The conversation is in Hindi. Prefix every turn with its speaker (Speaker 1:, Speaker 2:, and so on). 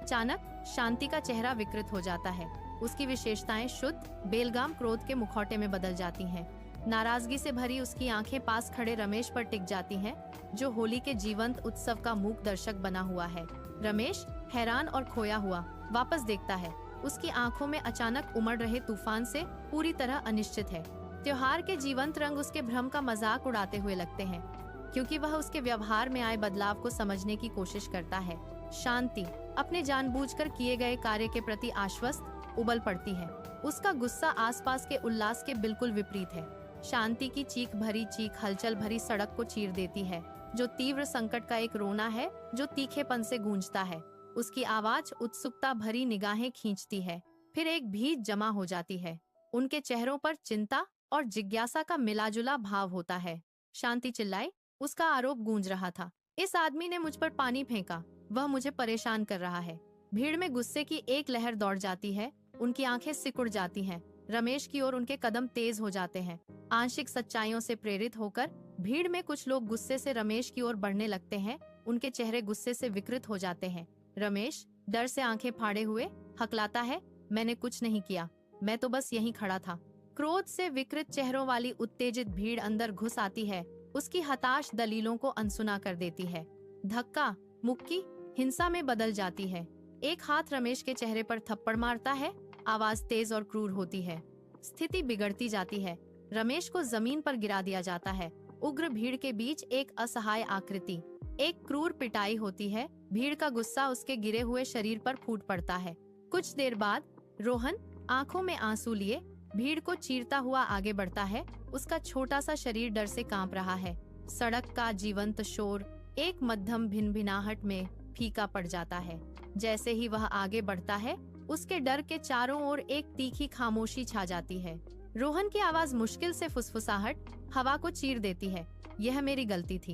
Speaker 1: अचानक शांति का चेहरा विकृत हो जाता है। उसकी विशेषताएं शुद्ध बेलगाम क्रोध के मुखौटे में बदल जाती हैं। नाराजगी से भरी उसकी आंखें पास खड़े रमेश पर टिक जाती हैं, जो होली के जीवंत उत्सव का मूक दर्शक बना हुआ है। रमेश हैरान और खोया हुआ वापस देखता है। उसकी आंखों में अचानक उमड़ रहे तूफान से पूरी तरह अनिश्चित है। त्योहार के जीवंत रंग उसके भ्रम का मजाक उड़ाते हुए लगते हैं, क्योंकि वह उसके व्यवहार में आए बदलाव को समझने की कोशिश करता है। शांति अपने जानबूझकर किए गए कार्य के प्रति आश्वस्त उबल पड़ती है। उसका गुस्सा आसपास के उल्लास के बिल्कुल विपरीत है। शांति की चीख भरी चीख हलचल भरी सड़क को चीर देती है, जो तीव्र संकट का एक रोना है जो तीखेपन से गूंजता है। उसकी आवाज उत्सुकता भरी निगाहें खींचती है, फिर एक भीड़ जमा हो जाती है। उनके चेहरों पर चिंता और जिज्ञासा का मिलाजुला भाव होता है। शांति चिल्लाई, उसका आरोप गूंज रहा था। इस आदमी ने मुझ पर पानी फेंका, वह मुझे परेशान कर रहा है। भीड़ में गुस्से की एक लहर दौड़ जाती है, उनकी आंखें सिकुड़ जाती हैं। रमेश की ओर उनके कदम तेज हो जाते हैं। आंशिक सच्चाइयों से प्रेरित होकर भीड़ में कुछ लोग गुस्से से रमेश की ओर बढ़ने लगते हैं। उनके चेहरे गुस्से से विकृत हो जाते हैं। रमेश डर से आंखें फाड़े हुए हकलाता है, मैंने कुछ नहीं किया, मैं तो बस यहीं खड़ा था। क्रोध से विकृत चेहरों वाली उत्तेजित भीड़ अंदर घुस आती है, उसकी हताश दलीलों को अनसुना कर देती है। धक्का मुक्की हिंसा में बदल जाती है। एक हाथ रमेश के चेहरे पर थप्पड़ मारता है, आवाज तेज और क्रूर होती है। स्थिति बिगड़ती जाती है। रमेश को जमीन पर गिरा दिया जाता है। उग्र भीड़ के बीच एक असहाय आकृति, एक क्रूर पिटाई होती है। भीड़ का गुस्सा उसके गिरे हुए शरीर पर फूट पड़ता है। कुछ देर बाद रोहन आंखों में आंसू लिए भीड़ को चीरता हुआ आगे बढ़ता है। उसका छोटा सा शरीर डर से कांप रहा है। सड़क का जीवंत शोर एक मध्यम भिनभिनाहट में फीका पड़ जाता है। जैसे ही वह आगे बढ़ता है, उसके डर के चारों ओर एक तीखी खामोशी छा जाती है। रोहन की आवाज मुश्किल से फुसफुसाहट हवा को चीर देती है, यह मेरी गलती थी।